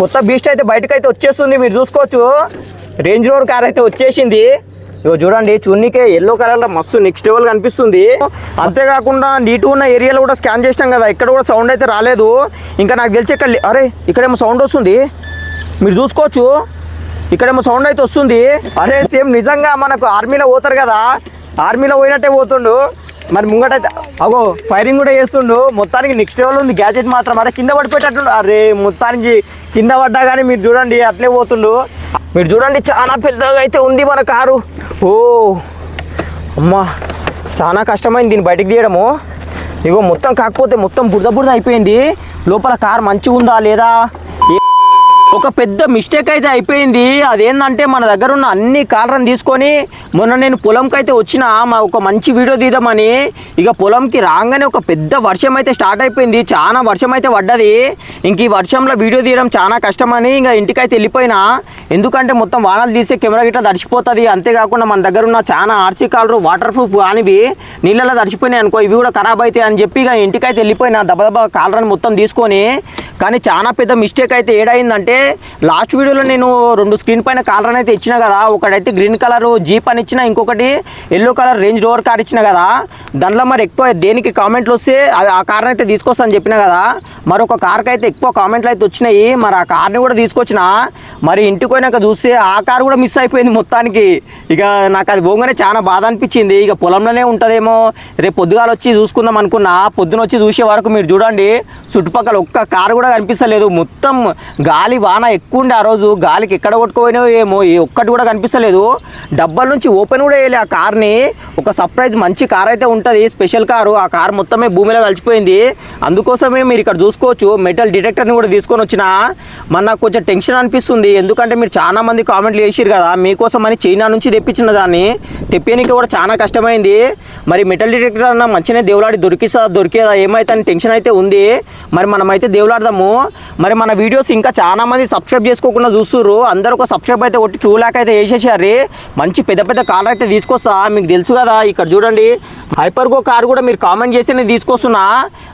కొత్త బీస్ట్ అయితే బయటకైతే వచ్చేస్తుంది, మీరు చూసుకోవచ్చు. రేంజ్ రోవర్ కార్ అయితే వచ్చేసింది. ఇగో చూడండి, చూడనీకే ఎల్లో కలర్లో మస్తు నెక్స్ట్ లెవెల్ కనిపిస్తుంది. అంతేకాకుండా నీటు ఉన్న ఏరియాలో కూడా స్కాన్ చేసినాం కదా, ఇక్కడ కూడా సౌండ్ అయితే రాలేదు. ఇంకా నాకు తెలిసి ఇక్కడ అరే ఇక్కడేమో సౌండ్ వస్తుంది, మీరు చూసుకోవచ్చు. ఇక్కడేమో సౌండ్ అయితే వస్తుంది. అరే సేమ్ నిజంగా మనకు ఆర్మీలో పోతారు కదా, ఆర్మీలో పోయినట్టే పోతుండు. మరి ముంగటైతే అగో ఫైరింగ్ కూడా చేస్తుండు. మొత్తానికి నెక్స్ట్ లెవెల్ ఉంది గ్యాజెట్ మాత్రం. అరే కింద పడిపోయేటట్టుండు. అరే మొత్తానికి కింద పడ్డా కానీ మీరు చూడండి అట్లే పోతుండు. మీరు చూడండి చాలా పెద్దగా అయితే ఉంది మన కారు. ఓ అమ్మా చాలా కష్టమైంది దీన్ని బయటకు తీయడము. ఇగో మొత్తం కాకపోతే మొత్తం బురద బురద అయిపోయింది. లోపల కారు మంచిగా ఉందా లేదా, ఒక పెద్ద మిస్టేక్ అయితే అయిపోయింది. అదేంటంటే మన దగ్గర ఉన్న అన్ని కార్లను తీసుకొని మొన్న నేను పొలంకి అయితే వచ్చిన ఒక మంచి వీడియో తీద్దామని, ఇక పొలంకి రాగానే ఒక పెద్ద వర్షం అయితే స్టార్ట్ అయిపోయింది. చాలా వర్షం అయితే పడ్డది. ఇంక ఈ వర్షంలో వీడియో తీయడం చాలా కష్టమని ఇంకా ఇంటికైతే వెళ్ళిపోయినా. ఎందుకంటే మొత్తం వానలు తీసే కెమెరా గిట్లా తడిచిపోతుంది. అంతేకాకుండా మన దగ్గర ఉన్న చాలా ఆర్సీ కార్లు వాటర్ ప్రూఫ్ కానివి నీళ్ళలో తడిచిపోయినాయి అనుకో, ఇవి కూడా ఖరాబ్ అవుతాయి అని చెప్పి ఇక ఇంటికైతే వెళ్ళిపోయినా దెబ్బ కాలరని మొత్తం తీసుకొని. కానీ చాలా పెద్ద మిస్టేక్ అయితే ఏడైందంటే, లాస్ట్ వీడియోలో నేను 2 స్క్రీన్ పైన కాలర్ అయితే ఇచ్చిన కదా. ఒకటైతే గ్రీన్ కలర్ జీప్ అని ఇచ్చిన, ఇంకొకటి yellow colour range rover car ఇచ్చిన కదా. దాంట్లో మరి ఎక్కువ దేనికి కామెంట్లు వస్తే ఆ కార్ని అయితే తీసుకొస్తాను చెప్పిన కదా. మరొక కార్కి అయితే ఎక్కువ కామెంట్లు అయితే వచ్చినాయి. మరి ఆ కార్ని కూడా తీసుకొచ్చిన. మరి ఇంటికి పోయినాక చూస్తే ఆ కార్ కూడా మిస్ అయిపోయింది మొత్తానికి. ఇక నాకు అది పోగానే చాలా బాధ అనిపించింది. ఇక పొలంలోనే ఉంటుందేమో, రేపు పొద్దుగాల వచ్చి చూసుకుందాం అనుకున్నా. పొద్దున వచ్చి చూసే వరకు మీరు చూడండి చుట్టుపక్కల ఒక్క కారు కూడా కనిపిస్తలేదు. మొత్తం గాలి వాన ఎక్కువ ఉండే ఆ రోజు. గాలికి ఎక్కడ కొట్టుకుపోయినాయో ఏమో, ఒక్కటి కూడా కనిపిస్తలేదు. డబ్బాల నుంచి ఓపెన్ కూడా వేయలే ఆ కార్ని. ఒక సర్ప్రైజ్ మంచి కార్ అయితే ఉంటుంది, స్పెషల్ కారు. ఆ కార్ మొత్తమే భూమిలో కలిసిపోయింది. అందుకోసమే మీరు ఇక్కడ చూసుకోవచ్చు మెటల్ డిటెక్టర్ని కూడా తీసుకొని వచ్చిన. మన కొంచెం టెన్షన్ అనిపిస్తుంది. ఎందుకంటే మీరు చాలా మంది కామెంట్లు చేసిరు కదా, మీకోసం అని చైనా నుంచి తెప్పించిన దాన్ని తెప్పేనికి కూడా చాలా కష్టమైంది. మరి మెటల్ డిటెక్టర్ అన్న మంచిగా దేవులాడి దొరికేదా ఏమైతే అని టెన్షన్ అయితే ఉంది. మరి మనమైతే దేవులాడదాము. మరి మన వీడియోస్ ఇంకా చాలా మంది సబ్స్క్రైబ్ చేసుకోకుండా చూస్తుర్రు. అందరూ ఒక సబ్స్క్రైబ్ అయితే కొట్టి 2 లాక్ అయితే వేసేసారు. మంచి పెద్ద పెద్ద కార్ అయితే తీసుకొస్తా, మీకు తెలుసు కదా. ఇక్కడ చూడండి హైపర్గో కార్ కూడా మీరు కామెంట్ చేసి నేను తీసుకొస్తున్నా.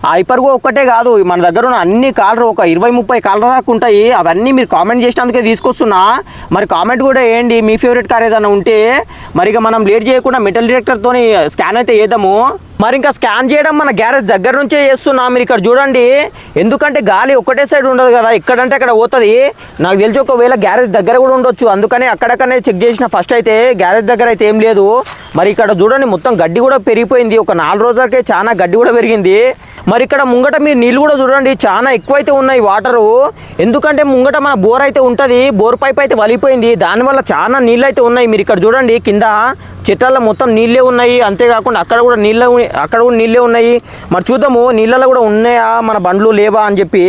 ఆ హైపర్గో ఒక్కటే కాదు, మన దగ్గర ఉన్న అన్ని కార్లు ఒక 20-30 కార్ల దాకా ఉంటాయి. అవన్నీ మీరు కామెంట్ చేసినందుకే తీసుకొస్తున్నా. మరి కామెంట్ కూడా వేయండి మీ ఫేవరెట్ కార్ ఏదైనా ఉంటే. మరి ఇక మనం లేట్ చేయకుండా మెటల్ డిటెక్టర్తో స్కాన్ అయితే చేద్దాము. మరి ఇంకా స్కాన్ చేయడం మన గ్యారేజ్ దగ్గర నుంచే చేస్తున్నా. మీరు ఇక్కడ చూడండి, ఎందుకంటే గాలి ఒకటే సైడ్ ఉండదు కదా, ఎక్కడంటే అక్కడ పోతుంది. నాకు తెలిసి ఒకవేళ గ్యారేజ్ దగ్గర కూడా ఉండొచ్చు, అందుకని అక్కడక్కడనే చెక్ చేసిన. ఫస్ట్ అయితే గ్యారేజ్ దగ్గర అయితే ఏం లేదు. మరి ఇక్కడ చూడండి మొత్తం గడ్డి కూడా పెరిగిపోయింది. ఒక 4 రోజులకే చాలా గడ్డి కూడా పెరిగింది. మరి ఇక్కడ ముంగట మీరు నీళ్ళు కూడా చూడండి చాలా ఎక్కువైతే ఉన్నాయి వాటరు. ఎందుకంటే ముంగట మన బోర్ అయితే ఉంటుంది, బోర్ పైప్ అయితే వలిపోయింది. దానివల్ల చాలా నీళ్ళు అయితే ఉన్నాయి. మీరు ఇక్కడ చూడండి కింద చెట్లలో మొత్తం నీళ్ళే ఉన్నాయి. అంతేకాకుండా అక్కడ కూడా నీళ్ళే ఉన్నాయి. మరి చూద్దాము నీళ్ళలో కూడా ఉన్నాయా మన బండ్లు లేవా అని చెప్పి.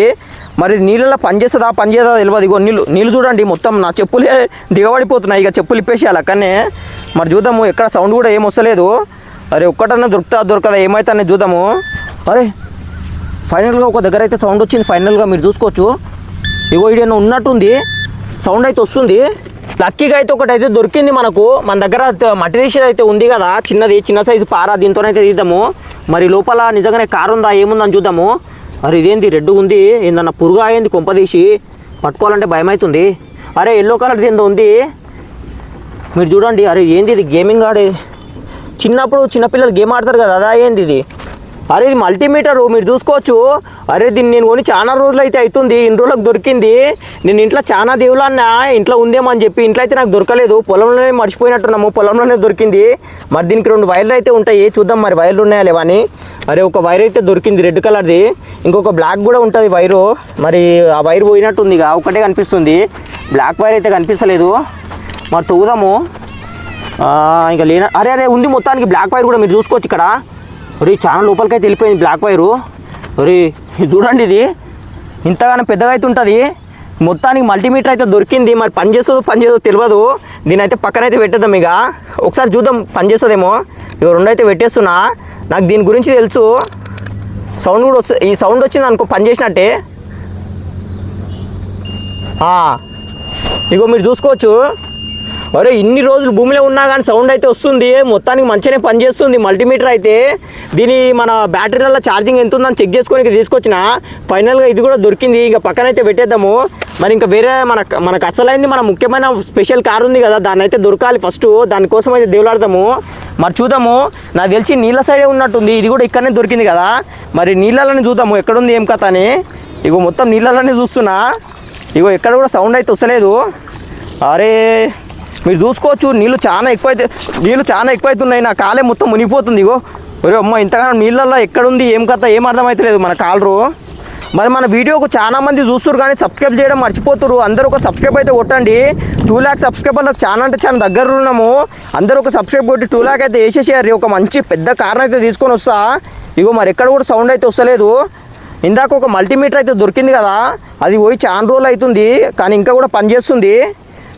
మరి నీళ్ళలో పనిచేస్తుందా తెలియదు. ఇగో నీళ్ళు చూడండి మొత్తం నా చెప్పులే దిగబడిపోతున్నాయి. ఇక చెప్పులు ఇప్పేసేయాలి అక్కడనే. మరి చూద్దాము, ఎక్కడ సౌండ్ కూడా ఏం వస్తలేదు. అరే ఒక్కటన్నా దొరకదా ఏమైతే అనేది చూద్దాము. అరే ఫైనల్గా ఒక దగ్గర అయితే సౌండ్ వచ్చింది. ఫైనల్గా మీరు చూసుకోవచ్చు, ఇగో ఇడేనా ఉన్నట్టుంది, సౌండ్ అయితే వస్తుంది. లక్కీగా అయితే ఒకటైతే దొరికింది మనకు. మన దగ్గర మట్టి తీసేది అయితే ఉంది కదా, చిన్న సైజు పార, దీంతోనైతే తీద్దాము. మరి లోపల నిజంగానే కారు ఉందా ఏముందని చూద్దాము. అరే ఇదేంది రెడ్ ఉంది, ఏందన్నా పురుగు అయింది కొంపదీసి, పట్టుకోవాలంటే భయం అవుతుంది. అరే ఎల్లో కలర్ ఏందో ఉంది, మీరు చూడండి. అరే ఏంది ఇది, గేమింగ్ ఆడే చిన్నప్పుడు చిన్నపిల్లలు గేమ్ ఆడతారు కదా, అదా ఏంది ఇది. అరే ఇది మల్టీమీటరు, మీరు చూసుకోవచ్చు. అరే దీన్ని నేను కొని చాలా రోజులు అయితే అవుతుంది, ఇన్ని రోజులకు దొరికింది. నేను ఇంట్లో చాలా దేవుళ్ళన్నా ఇంట్లో ఉందేమో అని చెప్పి, ఇంట్లో అయితే నాకు దొరకలేదు. పొలంలోనే మర్చిపోయినట్టున్నాము, పొలంలోనే దొరికింది. మరి దీనికి 2 వైర్లు అయితే ఉంటాయి, చూద్దాం మరి వైర్లు ఉన్నాయా లేవా అని. అరే ఒక వైర్ అయితే దొరికింది రెడ్ కలర్ది, ఇంకొక బ్లాక్ కూడా ఉంటుంది వైరు. మరి ఆ వైర్ పోయినట్టుంది, ఇక ఒకటే కనిపిస్తుంది, బ్లాక్ వైర్ అయితే కనిపిస్తలేదు. మరి తవ్వుదాము. ఇంకా అరే ఉంది మొత్తానికి బ్లాక్ వైర్ కూడా, మీరు చూసుకోవచ్చు ఇక్కడ. ఒరే చాలా లోపలికి అయితే వెళ్ళిపోయింది బ్లాక్ వైరు. ఒరే చూడండి, ఇది ఇంతగానో పెద్దగా అయితే ఉంటుంది. మొత్తానికి మల్టీమీటర్ అయితే దొరికింది. మరి పనిచేస్తుందో తెలియదు. దీని అయితే పక్కనైతే పెట్టేద్దాం. ఇక ఒకసారి చూద్దాం పనిచేస్తుందేమో. ఇక 2 అయితే పెట్టేస్తున్నా. నాకు దీని గురించి తెలుసు, సౌండ్ కూడా వస్తుంది. ఈ సౌండ్ వచ్చింది అనుకో పని చేసినట్టే. ఇగో మీరు చూసుకోవచ్చు, అరే ఇన్ని రోజులు భూమిలో ఉన్నా కానీ సౌండ్ అయితే వస్తుంది, మొత్తానికి మంచిగానే పనిచేస్తుంది మల్టీమీటర్ అయితే. దీని మన బ్యాటరీలలో ఛార్జింగ్ ఎంత ఉందని చెక్ చేసుకొని తీసుకొచ్చిన, ఫైనల్గా ఇది కూడా దొరికింది. ఇంకా పక్కనైతే పెట్టేద్దాము. మరి ఇంకా వేరే మనకు అసలైంది మన ముఖ్యమైన స్పెషల్ కార్ ఉంది కదా, దాన్ని అయితే దొరకాలి ఫస్ట్. దానికోసం అయితే దేవులాడదాము. మరి చూద్దాము, నాకు తెలిసి నీళ్ళ సైడే ఉన్నట్టుంది. ఇది కూడా ఇక్కడనే దొరికింది కదా, మరి నీళ్ళలోనే చూద్దాము ఎక్కడుంది ఏం కథ అని. ఇగో మొత్తం నీళ్ళలోనే చూస్తున్నా. ఇగో ఎక్కడ కూడా సౌండ్ అయితే వస్తలేదు. అరే మీరు చూసుకోవచ్చు, నీళ్ళు చాలా ఎక్కువైతున్నాయి. నా కాలే మొత్తం మునిగిపోతుంది. ఇగో ఒరే అమ్మ, ఇంతగానో నీళ్ళల్లో ఎక్కడుంది ఏం కథ ఏం అర్థమవుతలేదు మన కాలరు. మరి మన వీడియోకు చాలా మంది చూస్తున్నారు కానీ సబ్స్క్రైబ్ చేయడం మర్చిపోతున్నారు. అందరూ ఒక సబ్స్క్రైబ్ అయితే కొట్టండి. 2 lakhs సబ్స్క్రైబర్లకు చాలా అంటే చాలా దగ్గర ఉన్నాము. అందరూ ఒక సబ్స్క్రైబ్ కొట్టి 2 lakh అయితే వేసేసేయారు. ఒక మంచి పెద్ద కారణం అయితే తీసుకొని వస్తా. ఇగో మరి ఎక్కడ కూడా సౌండ్ అయితే వస్తలేదు. ఇందాక ఒక మల్టీమీటర్ అయితే దొరికింది కదా, అది పోయి చాలా రోజులు అవుతుంది కానీ ఇంకా కూడా పనిచేస్తుంది.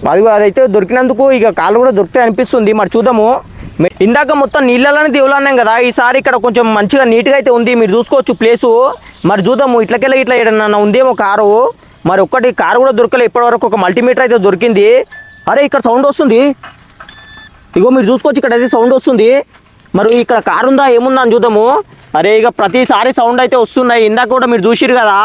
అదైతే దొరికినందుకు ఇక కాళ్ళు కూడా దొరుకుతాయి అనిపిస్తుంది. మరి చూద్దాము. ఇందాక మొత్తం నీళ్ళలోనే దేవులన్నాం కదా, ఈసారి ఇక్కడ కొంచెం మంచిగా నీట్గా అయితే ఉంది. మీరు చూసుకోవచ్చు ప్లేసు. మరి చూద్దాము, ఇట్లా ఏడన్నా ఉందేమో కారు. మరి ఒక్కటి కారు కూడా దొరకలే ఇప్పటివరకు. ఒక మల్టీమీటర్ అయితే దొరికింది. అరే ఇక్కడ సౌండ్ వస్తుంది. ఇగో మీరు చూసుకోవచ్చు, ఇక్కడ అయితే సౌండ్ వస్తుంది. మరి ఇక్కడ కారు ఉందా ఏముందా అని చూద్దాము. అరే ఇక ప్రతిసారి సౌండ్ అయితే వస్తున్నాయి. ఇందాక కూడా మీరు చూసిరు కదా,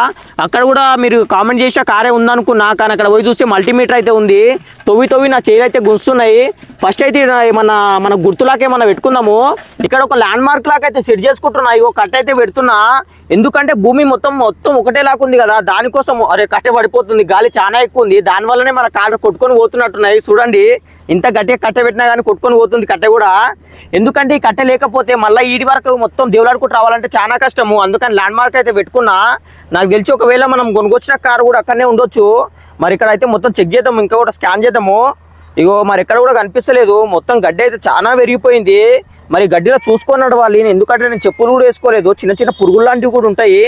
అక్కడ కూడా మీరు కామెంట్ చేసిన కారే ఉందనుకున్నా, కానీ అక్కడ పోయి చూస్తే మల్టీమీటర్ అయితే ఉంది. తవ్వి నా చేతులు అయితే గుంస్తున్నాయి. ఫస్ట్ అయితే మన గుర్తులాకే మనం పెట్టుకుందాము. ఇక్కడ ఒక ల్యాండ్ మార్క్ లాగా అయితే సెట్ చేసుకుంటున్నా. ఇగో కట్ట అయితే పెడుతున్నా, ఎందుకంటే భూమి మొత్తం ఒకటేలాగా ఉంది కదా, దానికోసం. అరే కట్టె పడిపోతుంది, గాలి చాలా ఎక్కువ ఉంది, దానివల్లనే మన కాళ్ళు కొట్టుకొని పోతున్నట్టున్నాయి. చూడండి, ఇంత గట్టిగా కట్టె పెట్టినా కానీ కొట్టుకొని పోతుంది కట్టె కూడా. ఎందుకంటే ఈ కట్టె లేకపోతే మళ్ళీ ఈడి వరకు మొత్తం దేవులాడుకుంటూ రావాలంటే చాలా కష్టము. అందుకని ల్యాండ్ మార్క్ అయితే పెట్టుకున్నా. నాకు తెలిసి ఒకవేళ మనం కొనుకొచ్చిన కారు కూడా అక్కడనే ఉండొచ్చు. మరి ఇక్కడ అయితే మొత్తం చెక్ చేద్దాము, ఇంకా కూడా స్కాన్ చేద్దాము. ఇగో మరి ఎక్కడ కూడా కనిపిస్తలేదు. మొత్తం గడ్డి అయితే చాలా పెరిగిపోయింది. మరి గడ్డిలో చూసుకొని నడవాలి. ఎందుకంటే నేను చెప్పులు కూడా వేసుకోలేదు, చిన్న పురుగులు లాంటివి కూడా ఉంటాయి.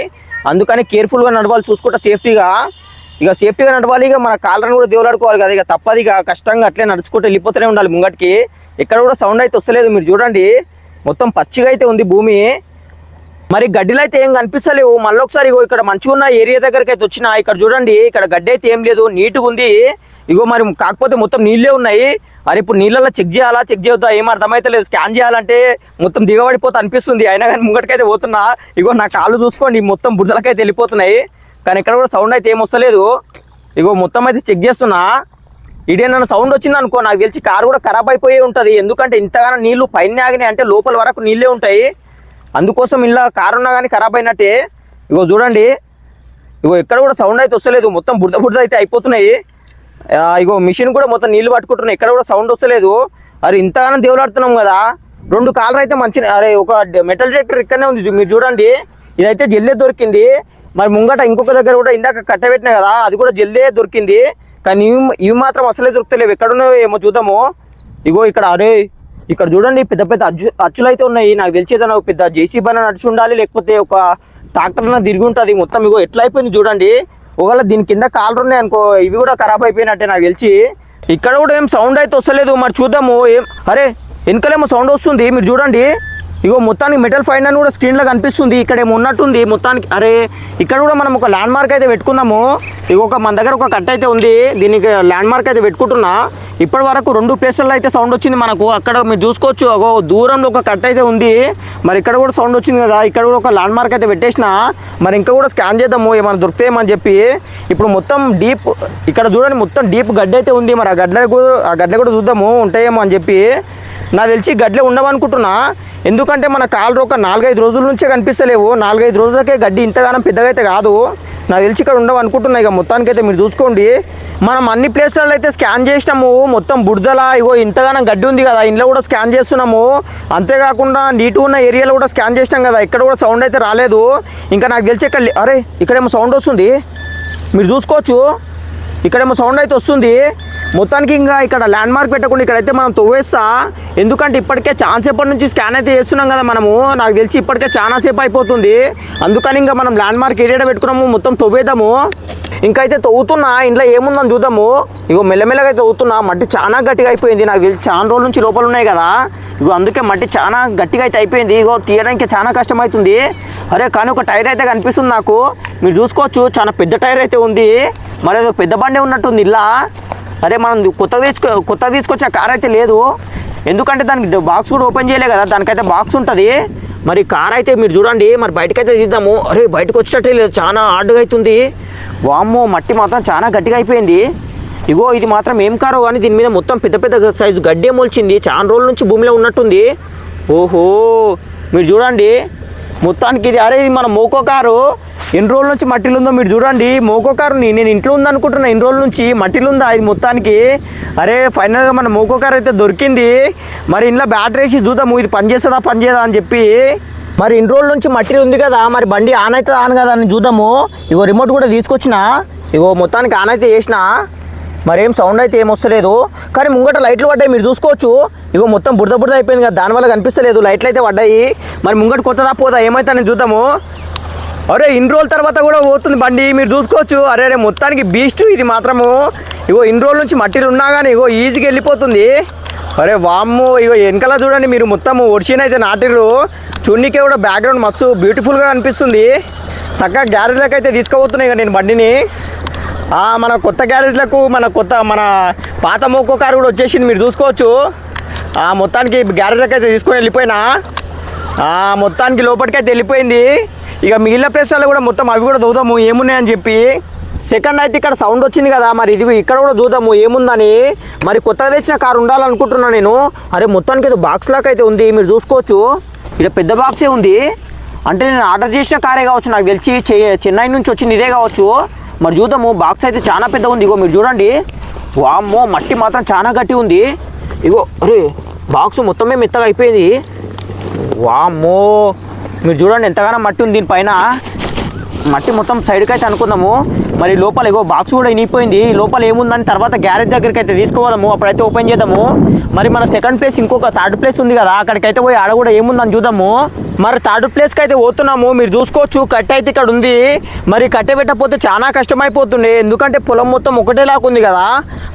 అందుకని కేర్ఫుల్గా నడవాలి, చూసుకుంటా సేఫ్టీగా నడవాలి. ఇక మన కాళ్ళను కూడా దేవులాడుకోవాలి కదా, ఇక తప్పది. ఇక కష్టంగా అట్లే నడుచుకుంటూ వెళ్ళిపోతూనే ఉండాలి ముంగటికి. ఎక్కడ కూడా సౌండ్ అయితే వస్తలేదు. మీరు చూడండి, మొత్తం పచ్చిగా అయితే ఉంది భూమి. మరి గడ్డిలో అయితే ఏం కనిపిస్తలేవు. మళ్ళీ ఒకసారి ఇగో ఇక్కడ మంచిగా ఉన్న ఏరియా దగ్గరికి అయితే వచ్చిన. ఇక్కడ చూడండి, ఇక్కడ గడ్డి అయితే ఏం లేదు, నీట్గా ఉంది. ఇగో మరి కాకపోతే మొత్తం నీళ్ళే ఉన్నాయి. అరే ఇప్పుడు నీళ్ళల్లో చెక్ చేయొద్దా ఏం అర్థమైతే లేదు. స్కాన్ చేయాలంటే మొత్తం దిగబడిపోతా అనిపిస్తుంది. అయినా కానీ ముంగటికైతే పోతున్నా. ఇగో నా కాళ్ళు చూసుకోండి, మొత్తం బురదలకైతే వెళ్ళిపోతున్నాయి. కానీ ఇక్కడ కూడా సౌండ్ అయితే ఏం వస్తలేదు. ఇగో మొత్తం అయితే చెక్ చేస్తున్నా. ఇదేనా సౌండ్ వచ్చింది అనుకో, నాకు తెలిసి కారు కూడా ఖరాబ్ అయిపోయి ఉంటుంది. ఎందుకంటే ఇంతగానో నీళ్లు పైన ఆగినాయి అంటే లోపల వరకు నీళ్ళే ఉంటాయి. అందుకోసం ఇలా కారు ఉన్నా కానీ ఖరాబ్ అయినట్టే. ఇగో చూడండి, ఇగో ఎక్కడ కూడా సౌండ్ అయితే వస్తలేదు. మొత్తం బురద అయితే అయిపోతున్నాయి. ఇగో మిషన్ కూడా మొత్తం నీళ్లు పట్టుకుంటున్నాయి. ఎక్కడ కూడా సౌండ్ వస్తలేదు. అరే ఇంతగానో దేవులాడుతున్నాం కదా, 2 కార్లు అయితే మంచిగా. అరే ఒక మెటల్ డిటెక్టర్ ఇక్కడనే ఉంది, మీరు చూడండి. ఇదైతే జల్దే దొరికింది. మరి ముంగట ఇంకొక దగ్గర కూడా ఇందాక కట్టబెట్టినా కదా, అది కూడా జల్దే దొరికింది. కానీ ఇవి మాత్రం అసలే దొరుకుతలేవు. ఎక్కడున్నాయో ఏమో చూద్దాము. ఇగో ఇక్కడ అరే ఇక్కడ చూడండి, పెద్ద అచ్చులు అయితే ఉన్నాయి. నాకు తెలిసేదన్నా పెద్ద జేసీబీ అని నడిచి ఉండాలి, లేకపోతే ఒక ట్రాక్టర్ తిరిగి ఉంటుంది మొత్తం. ఇగో ఎట్లా అయిపోయింది చూడండి. ఒకవేళ దీని కింద కాళ్ళు ఉన్నాయి అనుకో, ఇవి కూడా ఖరాబ్ అయిపోయినట్టే నాకు తెలిసి. ఇక్కడ కూడా ఏం సౌండ్ అయితే వస్తలేదు. మరి చూద్దాము. అరే వెనకలేమో సౌండ్ వస్తుంది, మీరు చూడండి. ఇగో మొత్తానికి మెటల్ ఫైన్ అని కూడా స్క్రీన్లో కనిపిస్తుంది. ఇక్కడ ఏమో ఉన్నట్టుంది మొత్తానికి. అరే ఇక్కడ కూడా మనం ఒక ల్యాండ్ మార్క్ అయితే పెట్టుకుందాము. ఇగో మన దగ్గర ఒక కట్ట అయితే ఉంది, దీనికి ల్యాండ్ మార్క్ అయితే పెట్టుకుంటున్నా. ఇప్పటి వరకు 2 ప్లేసుల్లో అయితే సౌండ్ వచ్చింది మనకు. అక్కడ మీరు చూసుకోవచ్చు, అగో దూరంలో ఒక కట్ట అయితే ఉంది. మరి ఇక్కడ కూడా సౌండ్ వచ్చింది కదా, ఇక్కడ కూడా ఒక ల్యాండ్ మార్క్ అయితే పెట్టేసిన. మరి ఇంకా కూడా స్కాన్ చేద్దాము, ఏమైనా దొరుకుతాయేమని చెప్పి. ఇప్పుడు మొత్తం డీప్, ఇక్కడ చూడండి మొత్తం డీప్ గడ్డి అయితే ఉంది. మరి ఆ గడ్డ కూడా చూద్దాము ఉంటాయేమో అని చెప్పి. నాకు తెలిసి గడ్డలే ఉండవనుకుంటున్నా. ఎందుకంటే మన కాళ్ళు ఒక 4-5 రోజుల నుంచే కనిపిస్తలేవు. 4-5 రోజులకే గడ్డి ఇంతగానం పెద్దగా అయితే కాదు. నాకు తెలిసి ఇక్కడ ఉండవు అనుకుంటున్నా. ఇక మొత్తానికైతే మీరు చూసుకోండి, మనం అన్ని ప్లేస్లలో అయితే స్కాన్ చేసినాము. మొత్తం బురదల ఇగో ఇంతగానం గడ్డి ఉంది కదా, ఇంట్లో కూడా స్కాన్ చేస్తున్నాము. అంతేకాకుండా నీట్గా ఉన్న ఏరియాలో కూడా స్కాన్ చేసినాం కదా, ఇక్కడ కూడా సౌండ్ అయితే రాలేదు. ఇంకా నాకు తెలిసి ఇక్కడ అరే ఇక్కడేమో సౌండ్ వస్తుంది, మీరు చూసుకోవచ్చు. ఇక్కడేమో సౌండ్ అయితే వస్తుంది. మొత్తానికి ఇంకా ఇక్కడ ల్యాండ్ మార్క్ పెట్టకుండా ఇక్కడైతే మనం తవ్వేస్తా. ఎందుకంటే ఇప్పటికే చాలా సేపటి నుంచి స్కాన్ అయితే చేస్తున్నాం కదా మనము. నాకు తెలిసి ఇప్పటికే చాలా సేపు అయిపోతుంది. అందుకని ఇంకా మనం ల్యాండ్ మార్క్ ఏరియా పెట్టుకున్నాము, మొత్తం తవ్వేద్దాము. ఇంకా అయితే తవ్వుతున్నా, ఇంట్లో ఏముందని చూద్దాము. ఇగో మెల్లమెల్లగా అయితే తవ్వుతున్నా. మట్టి చాలా గట్టిగా అయిపోయింది. నాకు తెలిసి చాలా రోజుల నుంచి లోపల ఉన్నాయి కదా, ఇగో అందుకే మట్టి చాలా గట్టిగా అయితే అయిపోయింది. ఇగో తీయడానికి చాలా కష్టమవుతుంది. అరే కానీ ఒక టైర్ అయితే కనిపిస్తుంది నాకు, మీరు చూసుకోవచ్చు. చాలా పెద్ద టైర్ అయితే ఉంది. మరి ఏదో పెద్ద బండి ఉన్నట్టుంది ఇలా. అరే మనం కొత్తగా తీసుకొచ్చిన కార్ అయితే లేదు, ఎందుకంటే దానికి బాక్స్ కూడా ఓపెన్ చేయలే కదా, దానికైతే బాక్స్ ఉంటుంది. మరి కార్ అయితే మీరు చూడండి, మరి బయటకైతే తీద్దాము. అరే బయటకు వచ్చేటట్టే లేదు, చాలా హార్డ్గా అవుతుంది. వామ్మో మట్టి మాత్రం చాలా గట్టిగా అయిపోయింది. ఇగో ఇది మాత్రం ఏం కారో కానీ దీని మీద మొత్తం పెద్ద పెద్ద సైజు గడ్డి మొలిచింది, చాలా రోజుల నుంచి భూమిలో ఉన్నట్టుంది. ఓహో మీరు చూడండి మొత్తానికి ఇది, అరే ఇది మన మోకో కారు, ఎన్ని రోజుల నుంచి మట్టిలో ఉందో మీరు చూడండి. మోకో కారు నేను ఇంట్లో ఉందనుకుంటున్నా, ఎన్ని రోజుల నుంచి మట్టిలో ఉందా ఇది మొత్తానికి. అరే ఫైనల్గా మన మోకో కారు అయితే దొరికింది. మరి ఇంట్లో బ్యాటరీ వేసి చూద్దాము ఇది పనిచేస్తుందా పనిచేయదా అని చెప్పి. మరి ఇన్ని రోజుల నుంచి మట్టిలో ఉంది కదా, మరి బండి ఆన్ అవుతుందా ఆన్ కదా అని చూద్దాము. ఇగో రిమోట్ కూడా తీసుకొచ్చిన, ఇగో మొత్తానికి ఆన్ అయితే చేసిన, మరేం సౌండ్ అయితే ఏం వస్తలేదు. కానీ ముంగట లైట్లు పడ్డాయి మీరు చూసుకోవచ్చు. ఇగో మొత్తం బురద అయిపోయింది కదా, దానివల్ల కనిపిస్తలేదు, లైట్లు అయితే పడ్డాయి. మరి ముంగట కొత్తదా పోదా ఏమైతే అని చూద్దాము. అరే ఇన్ని రోజుల తర్వాత కూడా పోతుంది బండి మీరు చూసుకోవచ్చు. అరే అరే మొత్తానికి బీస్ట్ ఇది మాత్రము. ఇగో ఇన్ని రోజుల నుంచి మట్టిలో ఉన్నా కానీ ఇగో ఈజీగా వెళ్ళిపోతుంది. అరే వామ్మో ఇగో వెనకాల చూడండి మీరు, మొత్తం ఒడిచిన అయితే నాటిర్రు. చూడనీకే కూడా బ్యాక్గ్రౌండ్ మస్తు బ్యూటిఫుల్గా అనిపిస్తుంది. చక్కగా గ్యారేజ్లకు అయితే తీసుకుపోతున్నాయి ఇక నేను బండిని. మన కొత్త గ్యారేజ్లకు మన పాత మోకో కారు కూడా వచ్చేసింది మీరు చూసుకోవచ్చు. మొత్తానికి గ్యారేజ్లకు అయితే తీసుకొని వెళ్ళిపోయినా, మొత్తానికి లోపలికైతే వెళ్ళిపోయింది. ఇక మిగిలిన ప్లేస్లలో కూడా మొత్తం అవి కూడా చూద్దాము ఏమున్నాయని చెప్పి. సెకండ్ అయితే ఇక్కడ సౌండ్ వచ్చింది కదా, మరి ఇది ఇక్కడ కూడా చూద్దాము ఏముందని. మరి కొత్తగా తెచ్చిన కారు ఉండాలనుకుంటున్నాను నేను. అరే మొత్తానికి ఏదో బాక్స్ లాగా అయితే ఉంది మీరు చూసుకోవచ్చు. ఇక్కడ పెద్ద బాక్సే ఉంది, అంటే నేను ఆర్డర్ చేసిన కారే కావచ్చు, నాకు తెలిసి చెన్నై నుంచి వచ్చింది ఇదే కావచ్చు. మరి చూద్దాము, బాక్స్ అయితే చాలా పెద్దగా ఉంది. ఇగో మీరు చూడండి, వామ్మో మట్టి మాత్రం చాలా గట్టి ఉంది. ఇగో అరే బాక్స్ మొత్తమే మెత్తగా అయిపోయింది. వామ్మో మీరు చూడండి ఎంతగానో మట్టి ఉంది దీనిపైన. మట్టి మొత్తం సైడ్కి అయితే అనుకుందాము. మరి లోపల ఇగో బాక్స్ కూడా ఇనిగిపోయింది, లోపల ఏముందని తర్వాత గ్యారేజ్ దగ్గరికి అయితే తీసుకోదాము, అప్పుడైతే ఓపెన్ చేద్దాము. మరి మన సెకండ్ ప్లేస్ ఇంకొక థర్డ్ ప్లేస్ ఉంది కదా, అక్కడికైతే పోయి ఆడ కూడా ఏముందని చూద్దాము. మరి థర్డ్ ప్లేస్కి అయితే పోతున్నాము మీరు చూసుకోవచ్చు. కట్టె అయితే ఇక్కడ ఉంది, మరి కట్టె పెట్టకపోతే చాలా కష్టమైపోతుండే, ఎందుకంటే పొలం మొత్తం ఒకటేలాగా ఉంది కదా.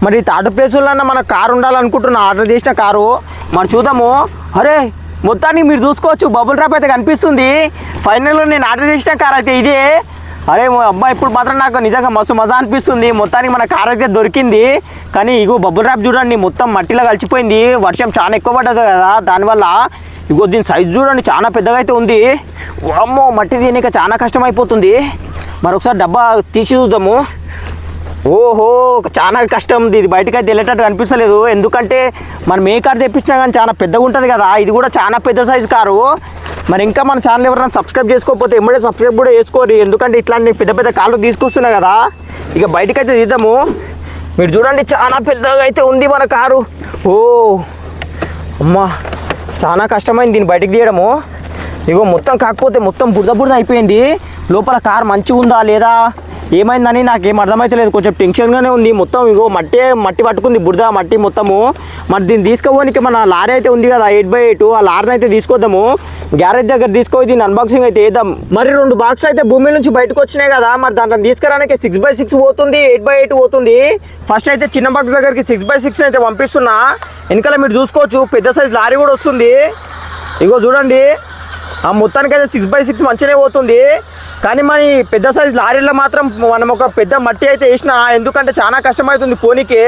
మరి థర్డ్ ప్లేస్లో మన కారు ఉండాలనుకుంటున్నా, ఆర్డర్ చేసిన కారు. మరి చూద్దాము. అరే మొత్తానికి మీరు చూసుకోవచ్చు బబుల్ ర్యాప్ అయితే కనిపిస్తుంది. ఫైనల్గా నేను ఆర్డర్ చేసిన కార్ అయితే ఇదే. అరే అబ్బాయి ఇప్పుడు మాత్రం నాకు నిజంగా మస్తు మజా అనిపిస్తుంది. మొత్తానికి మన కార్ అయితే దొరికింది. కానీ ఇగో బబుల్ ర్యాప్ చూడండి మొత్తం మట్టిలో కలిసిపోయింది, వర్షం చాలా ఎక్కువ పడ్డది కదా దానివల్ల. ఇగో దీని సైజు చూడండి చాలా పెద్దగా అయితే ఉంది. అమ్మో మట్టి తీయనిక చాలా కష్టమైపోతుంది. మరొకసారి డబ్బా తీసి చూద్దాము. ఓహో చాలా కష్టం, ఇది బయటకు అయితే వెళ్ళేటట్టు అనిపిస్తలేదు, ఎందుకంటే మనం ఏ కారు తెప్పించినా కానీ చాలా పెద్దగా ఉంటుంది కదా. ఇది కూడా చాలా పెద్ద సైజు కారు. మరి ఇంకా మన ఛానల్ ఎవరైనా సబ్స్క్రైబ్ చేసుకోకపోతే ఎమ్మడే సబ్స్క్రైబ్ కూడా చేసుకోరు, ఎందుకంటే ఇట్లాంటి పెద్ద పెద్ద కార్లు తీసుకొస్తున్నాయి కదా. ఇక బయటకైతే తీద్దాము. మీరు చూడండి చాలా పెద్దగా అయితే ఉంది మన కారు. ఓ అమ్మా చాలా కష్టమైంది దీన్ని బయటకు తీయడము. ఇగో మొత్తం కాకపోతే మొత్తం బురద అయిపోయింది. లోపల కారు మంచిగా ఉందా లేదా ఏమైందని నాకేం అర్థమైతే లేదు, కొంచెం టెన్షన్గానే ఉంది. మొత్తం ఇగో మట్టి పట్టుకుంది, బురద మట్టి మొత్తము. మరి దీన్ని తీసుకోవడానికి మన లారీ అయితే ఉంది కదా 8x8, ఆ లారీని అయితే తీసుకొద్దాము. గ్యారేజ్ దగ్గర తీసుకొని దీన్ని అన్బాక్సింగ్ అయితే వేద్దాం. మరి 2 బాక్సులు అయితే భూమి నుంచి బయటకు వచ్చినాయి కదా, మరి దాంట్లో తీసుకురానికి 6x6 పోతుంది, 8x8 పోతుంది. ఫస్ట్ అయితే చిన్న బాక్స్ దగ్గరికి 6x6 అయితే పంపిస్తున్నా. వెనకాల మీరు చూసుకోవచ్చు పెద్ద సైజ్ లారీ కూడా వస్తుంది. ఇగో చూడండి మొత్తానికి అయితే 6x6 మంచిగానే పోతుంది. కానీ మరి పెద్ద సైజ్ లారీలో మాత్రం మనం ఒక పెద్ద మట్టి అయితే వేసిన, ఎందుకంటే చాలా కష్టమవుతుంది పోనీకి.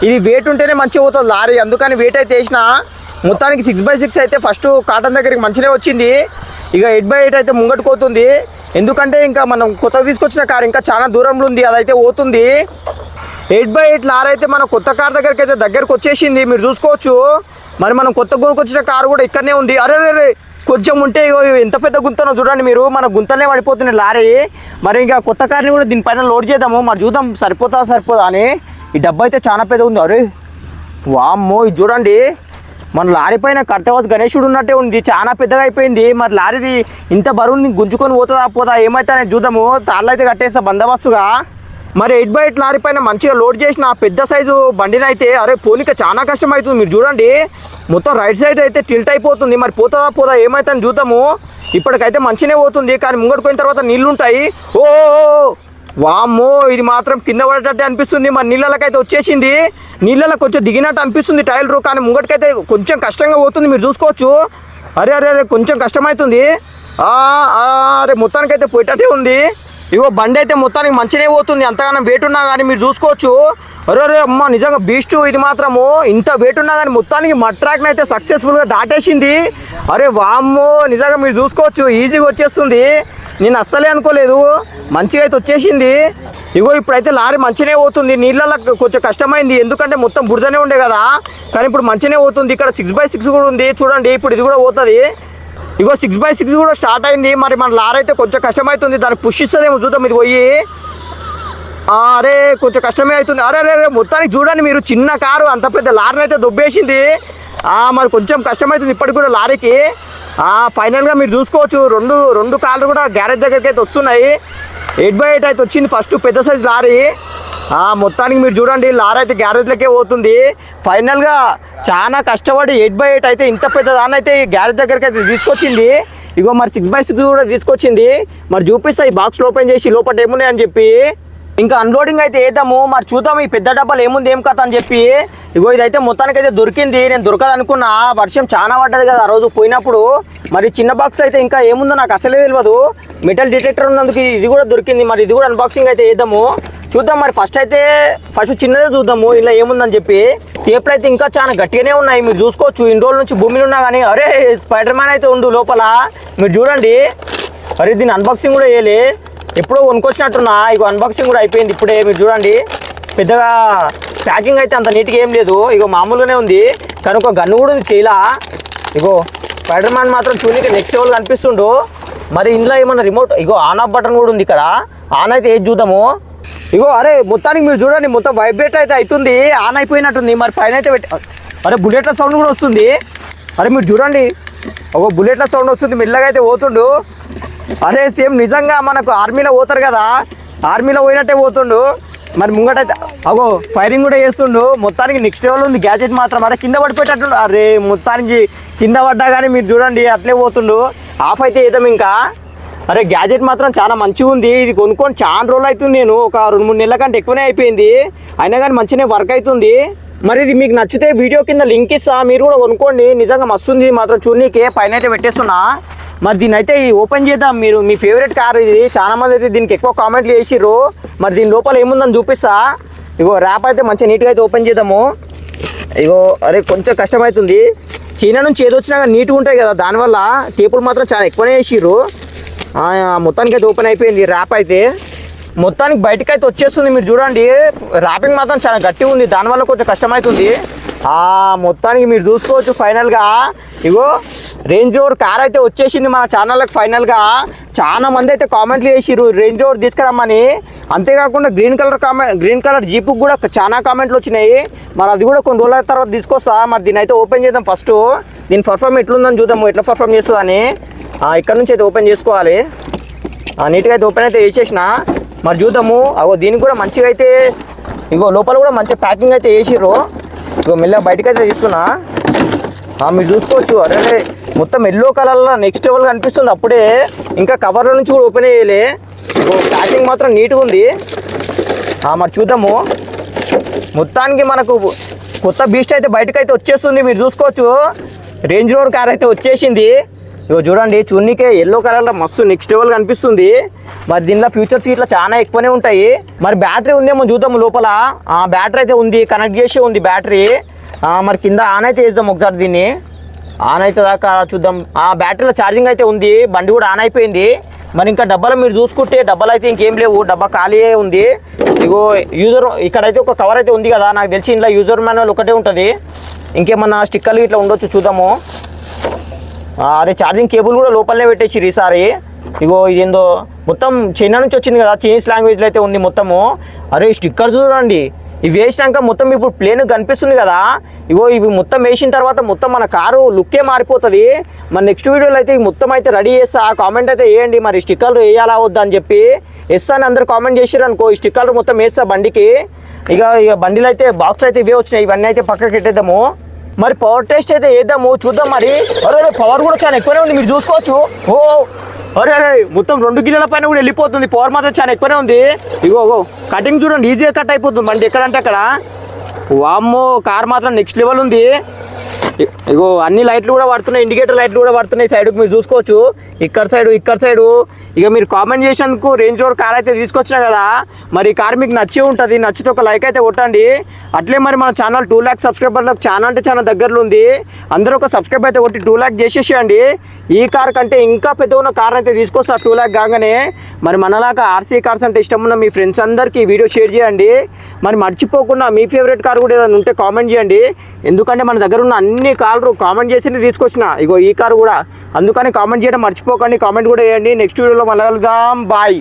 ఇది వెయిట్ ఉంటేనే మంచిగా పోతుంది లారీ, అందుకని వెయిట్ అయితే వేసిన. మొత్తానికి 6x6 అయితే ఫస్ట్ కాటన్ దగ్గరికి మంచిగానే వచ్చింది. ఇక 8x8 అయితే ముంగట్టుకోతుంది, ఎందుకంటే ఇంకా మనం కొత్తగా తీసుకొచ్చిన కారు ఇంకా చాలా దూరంలో ఉంది, అదైతే పోతుంది. 8x8 లారీ అయితే మన కొత్త కార్ దగ్గరికి అయితే దగ్గరకు వచ్చేసింది మీరు చూసుకోవచ్చు. మరి మనం కొత్త కొనుక్కొచ్చిన కారు కూడా ఇక్కడనే ఉంది. అరే కొంచెం ఉంటే ఎంత పెద్ద గుంతనో చూడండి మీరు, మన గుంతలే పడిపోతుంది లారీ. మరి ఇంకా కొత్త కార్ని కూడా దీనిపైన లోడ్ చేద్దాము, మరి చూద్దాం సరిపోదా అని. ఈ డబ్బా అయితే చాలా పెద్ద ఉంది. అరే వామ్మో ఇది చూడండి, మన లారీ పైన కర్తవాస్ గణేశుడు ఉన్నట్టే ఉంది, చాలా పెద్దగా అయిపోయింది. మరి లారీది ఇంత బరువుని గుంజుకొని పోదా ఏమైతే అనేది చూద్దాము. తాళ్ళు అయితే కట్టేస్తా బందోబస్తుగా. మరి 8x8 లారీ పైన మంచిగా లోడ్ చేసిన పెద్ద సైజు బండిని అయితే అరే పోనీక చాలా కష్టం అవుతుంది. మీరు చూడండి మొత్తం రైట్ సైడ్ అయితే టిల్ట్ అయిపోతుంది, మరి పోదా ఏమైతే అని చూద్దాము. ఇప్పటికైతే మంచిగానే పోతుంది, కానీ ముంగడిపోయిన తర్వాత నీళ్ళు ఉంటాయి. ఓ వామ్మో ఇది మాత్రం కింద పడేటట్టే అనిపిస్తుంది. మరి నీళ్ళకైతే వచ్చేసింది, నీళ్ళలో కొంచెం దిగినట్టు అనిపిస్తుంది టైలరు, కానీ ముంగటికైతే కొంచెం కష్టంగా పోతుంది మీరు చూసుకోవచ్చు. అరే కొంచెం కష్టమవుతుంది. అరే మొత్తానికైతే పోయేటట్టే ఉంది. ఇగో బండి అయితే మొత్తానికి మంచిగానే పోతుంది, అంతగానో వెయిట్ ఉన్నా కానీ మీరు చూసుకోవచ్చు. అరే అరే అమ్మ నిజంగా బీస్ట్ ఇది మాత్రము ఇంత వెయిట్ ఉన్నా కానీ మొత్తానికి మడ్ ట్రాక్ని అయితే సక్సెస్ఫుల్గా దాటేసింది. అరే వామ్మో నిజంగా మీరు చూసుకోవచ్చు ఈజీగా వచ్చేస్తుంది. నేను అస్సలే అనుకోలేదు, మంచిగా అయితే వచ్చేసింది. ఇగో ఇప్పుడైతే లారీ మంచిగానే పోతుంది. నీళ్ళలో కొంచెం కష్టమైంది ఎందుకంటే మొత్తం బురదనే ఉండే కదా, కానీ ఇప్పుడు మంచిగానే పోతుంది. ఇక్కడ 6x6 కూడా ఉంది చూడండి, ఇప్పుడు ఇది కూడా పోతుంది. ఇగో 6x6 కూడా స్టార్ట్ అయింది. మరి మన లారీ అయితే కొంచెం కష్టమవుతుంది, దానికి పుష్ ఇస్తుందేమో చూద్దాం. ఇది పోయి అరే కొంచెం కష్టమే అవుతుంది. అరే అరే మొత్తానికి చూడండి మీరు, చిన్న కారు అంత పెద్ద లారీని అయితే దొబ్బేసింది. మరి కొంచెం కష్టమవుతుంది ఇప్పటికి కూడా లారీకి. ఫైనల్గా మీరు చూసుకోవచ్చు రెండు కార్లు కూడా గ్యారేజ్ దగ్గరికి అయితే వస్తున్నాయి. 8x8 అయితే వచ్చింది ఫస్ట్ పెద్ద సైజ్ లారీ. మొత్తానికి మీరు చూడండి లారీ అయితే గ్యారేజ్లకే పోతుంది. ఫైనల్గా చాలా కష్టపడి 8x8 అయితే ఇంత పెద్ద దాన్ని అయితే గ్యారేజ్ దగ్గరికి అయితే తీసుకొచ్చింది. ఇగో మరి 6x6 కూడా తీసుకొచ్చింది. మరి చూపిస్తా ఈ బాక్స్ ఓపెన్ చేసి లోపల ఏమున్నాయి అని చెప్పి. ఇంకా అన్లోడింగ్ అయితే వేద్దాము, మరి చూద్దాం ఈ పెద్ద డబ్బాలు ఏముంది ఏం కథ అని చెప్పి. ఇగో ఇదైతే మొత్తానికి అయితే దొరికింది. నేను దొరకదు అనుకున్నా, వర్షం చాలా పడ్డది కదా ఆ రోజు పోయినప్పుడు. మరి చిన్న బాక్స్లో అయితే ఇంకా ఏముందో నాకు అసలే తెలియదు. మెటల్ డిటెక్టర్ ఉన్నందుకు ఇది కూడా దొరికింది. మరి ఇది కూడా అన్బాక్సింగ్ అయితే వేద్దాము, చూద్దాం. మరి ఫస్ట్ చిన్నదే చూద్దాము ఇలా ఏముందని చెప్పి. టేప్లు అయితే ఇంకా చాలా గట్టిగానే ఉన్నాయి మీరు చూసుకోవచ్చు. ఇన్ని రోజుల నుంచి భూమిలో ఉన్నా కానీ అరే స్పైడర్ మ్యాన్ అయితే ఉండు లోపల మీరు చూడండి. అరే దీన్ని అన్బాక్సింగ్ కూడా వేయలే, ఎప్పుడో కొనుక్కొచ్చినట్టున్నా. ఇగో అన్బాక్సింగ్ కూడా అయిపోయింది ఇప్పుడే మీరు చూడండి. పెద్దగా ప్యాకింగ్ అయితే అంత నీట్గా ఏం లేదు, ఇగో మామూలుగానే ఉంది. కానీ ఒక గన్ను కూడా ఉంది చేయలా. ఇగో స్పైడర్ మ్యాన్ మాత్రం చూడడానికి నెక్స్ట్ లెవెల్ కనిపిస్తుండు. మరి ఇందులో ఏమన్నా remote ego on off button కూడా ఉంది ఇక్కడ. ఆన్ అయితే ఏది చూద్దాము. ఇగో అరే మొత్తానికి మీరు చూడండి మొత్తం వైబ్రేట్ అయితే అవుతుంది, ఆన్ అయిపోయినట్టుంది. మరి పైన అయితే అరే బుల్లెట్ల సౌండ్ కూడా వస్తుంది. అరే మీరు చూడండి ఒక బుల్లెట్ల సౌండ్ వస్తుంది, మెల్లగా అయితే పోతుండు. అరే సేమ్ నిజంగా మనకు ఆర్మీలో పోతారు కదా, ఆర్మీలో పోయినట్టే పోతుండు. మరి ముంగటైతే అగో ఫైరింగ్ కూడా చేస్తుండు. మొత్తానికి నెక్స్ట్ లెవెల్ ఉంది గ్యాజెట్ మాత్రం. అరే కింద పడిపోయేటట్టు, అరే మొత్తానికి కింద పడ్డా కానీ మీరు చూడండి అట్లే పోతుండు. ఆఫ్ అయితే వేద్దాం ఇంకా. అరే గ్యాజెట్ మాత్రం చాలా మంచిగా ఉంది. ఇది కొనుక్కొని చాలా రోజులు అవుతుంది, నేను ఒక 2-3 నెలల కంటే ఎక్కువనే అయిపోయింది. అయినా కానీ మంచిగానే వర్క్ అవుతుంది. మరి ఇది మీకు నచ్చితే వీడియో కింద లింక్ ఇస్తా, మీరు కూడా కొనుక్కోండి. నిజంగా మస్తు ఉంది మాత్రం చూడనీకే. పైన అయితే పెట్టేస్తున్నా. మరి దీన్ని అయితే ఓపెన్ చేద్దాం. మీరు మీ ఫేవరెట్ కార్ ఇది, చాలా మంది అయితే దీనికి ఎక్కువ కామెంట్లు చేసిర్రు. మరి దీని లోపల ఏముందని చూపిస్తా. ఇగో ర్యాప్ అయితే మంచిగా నీట్గా అయితే ఓపెన్ చేద్దాము. ఇగో అరే కొంచెం కష్టమవుతుంది, చైనా నుంచి ఏదో వచ్చినా కానీ నీట్గా ఉంటాయి కదా, దానివల్ల టేపులు మాత్రం చాలా ఎక్కువనే వేసిర్రు. మొత్తానికి అయితే ఓపెన్ అయిపోయింది ర్యాప్ అయితే. మొత్తానికి బయటకు అయితే వచ్చేస్తుంది మీరు చూడండి. ర్యాపింగ్ మాత్రం చాలా గట్టిగా ఉంది, దానివల్ల కొంచెం కష్టమవుతుంది. మొత్తానికి మీరు చూసుకోవచ్చు ఫైనల్గా. ఇగో రేంజ్ రోవర్ కార్ అయితే వచ్చేసింది మన ఛానల్కి ఫైనల్గా. చాలా మంది అయితే కామెంట్లు చేసిర్రు రేంజ్ రోవర్ తీసుకురమ్మని. అంతేకాకుండా గ్రీన్ కలర్ జీప్కి కూడా చాలా కామెంట్లు వచ్చినాయి. మరి అది కూడా కొన్ని రోజుల తర్వాత తీసుకొస్తా. మరి దీన్ని అయితే ఓపెన్ చేద్దాం ఫస్ట్. దీని పర్ఫార్మ్ ఎట్లుందని చూద్దాము, ఎట్లా పర్ఫార్మ్ చేస్తుందని. ఇక్కడ నుంచి అయితే ఓపెన్ చేసుకోవాలి. నీట్గా అయితే ఓపెన్ అయితే వేసేసిన. మరి చూద్దాము. అగో దీనికి కూడా మంచిగా అయితే ఇగో లోపల కూడా మంచిగా ప్యాకింగ్ అయితే వేసిర్రు. ఇగో మెల్లగా బయటకు అయితే తీస్తున్నా. మీరు చూసుకోవచ్చు. అరే మొత్తం ఎల్లో కలర్లో నెక్స్ట్ లెవెల్ కనిపిస్తుంది అప్పుడే. ఇంకా కవర్ల నుంచి కూడా ఓపెన్ చేయలే. ప్యాకింగ్ మాత్రం నీట్గా ఉంది. మరి చూద్దాము. మొత్తానికి మనకు కొత్త బీస్ట్ అయితే బయటకు అయితే వచ్చేస్తుంది మీరు చూసుకోవచ్చు. రేంజ్ రోవర్ కార్ అయితే వచ్చేసింది. ఇగో చూడండి చూడనీకే ఎల్లో కలర్లో మస్తు నెక్స్ట్ లెవెల్ కనిపిస్తుంది. మరి దీనిలో ఫ్యూచర్స్ ఇట్లా చాలా ఎక్కువనే ఉంటాయి. మరి బ్యాటరీ ఉందేమో చూద్దాము లోపల. బ్యాటరీ అయితే ఉంది, కనెక్ట్ చేసి ఉంది బ్యాటరీ. మరి కింద ఆన్ అయితే వేద్దాం ఒకసారి. దీన్ని ఆన్ అయితే దాకా చూద్దాం. బ్యాటరీలో ఛార్జింగ్ అయితే ఉంది, బండి కూడా ఆన్ అయిపోయింది. మరి ఇంకా డబ్బాలో మీరు చూసుకుంటే డబ్బాలు అయితే ఇంకేం లేవు, డబ్బా ఖాళీ ఉంది. ఇగో యూజర్ ఇక్కడైతే ఒక కవర్ అయితే ఉంది కదా, నాకు తెలిసి ఇంట్లో యూజర్ మాన్యువల్ ఒకటే ఉంటుంది. ఇంకేమన్నా స్టిక్కర్లు ఇట్లా ఉండొచ్చు చూద్దాము. అరే ఛార్జింగ్ కేబుల్ కూడా లోపలనే పెట్టేసి ఈసారి. ఇగో ఇదేందో మొత్తం చైనా నుంచి వచ్చింది కదా, చైనీస్ లాంగ్వేజ్లో అయితే ఉంది మొత్తము. అరే స్టిక్కర్ చూడండి, ఇవి వేసినాక మొత్తం ఇప్పుడు ప్లేన్ కనిపిస్తుంది కదా. ఇగో ఇవి మొత్తం వేసిన తర్వాత మొత్తం మన కారు లుక్కే మారిపోతుంది. మరి నెక్స్ట్ వీడియోలో అయితే మొత్తం అయితే రెడీ చేస్తా. కామెంట్ అయితే వేయండి మరి స్టిక్కర్లు వేయాలా వద్దా అని చెప్పి. ఎస్ అని అందరు కామెంట్ చేసారు అనుకో, ఈ స్టిక్కర్లు మొత్తం వేస్తా బండికి. ఇక బండిలో అయితే బాక్స్ అయితే ఇవే వచ్చినాయి, ఇవన్నీ అయితే పక్కకి పెట్టేద్దాము. మరి పవర్ టెస్ట్ అయితే వేద్దాము చూద్దాం. మరి అరే పవర్ కూడా చాలా ఎక్కువనే ఉంది మీరు చూసుకోవచ్చు. అరే మొత్తం 2 గిన్నెల పైన కూడా వెళ్ళిపోతుంది, పవర్ మాత్రం చాలా ఎక్కువనే ఉంది. ఇగో కటింగ్ చూడండి ఈజీగా కట్ అయిపోతుంది బండి ఎక్కడంటే అక్కడ. వామ్మో కార్ మాత్రం నెక్స్ట్ లెవెల్ ఉంది. ఇగో అన్ని లైట్లు కూడా పడుతున్నాయి, ఇండికేటర్ లైట్లు కూడా పడుతున్నాయి సైడ్కి మీరు చూసుకోవచ్చు. ఇక్కడ సైడు ఇక మీరు కామెంట్ చేసినందుకు రేంజ్ రోవర్ కార్ అయితే తీసుకొచ్చినా కదా, మరి ఈ కార్ మీకు నచ్చే ఉంటుంది. నచ్చితే ఒక లైక్ అయితే కొట్టండి. అట్లే మరి మన ఛానల్ 2 lakhs సబ్స్క్రైబర్లకు చాలా అంటే చాలా దగ్గరలో ఉంది. అందరూ ఒక సబ్స్క్రైబ్ అయితే కొట్టి 2 lakh చేసేసేయండి. ఈ కార్ కంటే ఇంకా పెద్ద ఉన్న కార్ అయితే తీసుకొస్తారు 2 lakh కాగానే. మరి మనలాగా ఆర్సీ కార్స్ అంటే ఇష్టం ఉన్న మీ ఫ్రెండ్స్ అందరికీ ఈ వీడియో షేర్ చేయండి. మరి మర్చిపోకుండా మీ ఫేవరెట్ కార్ కూడా ఏదైనా ఉంటే కామెంట్ చేయండి. ఎందుకంటే మన దగ్గర ఉన్న అన్ని కార్లు కామెంట్ చేసి తీసుకొచ్చిన, ఇగో ఈ కారు కూడా. అందుకని కామెంట్ చేయడం మర్చిపోకండి, కామెంట్ కూడా చేయండి. నెక్స్ట్ వీడియోలో మళ్ళీ కలుద్దాం. బాయ్.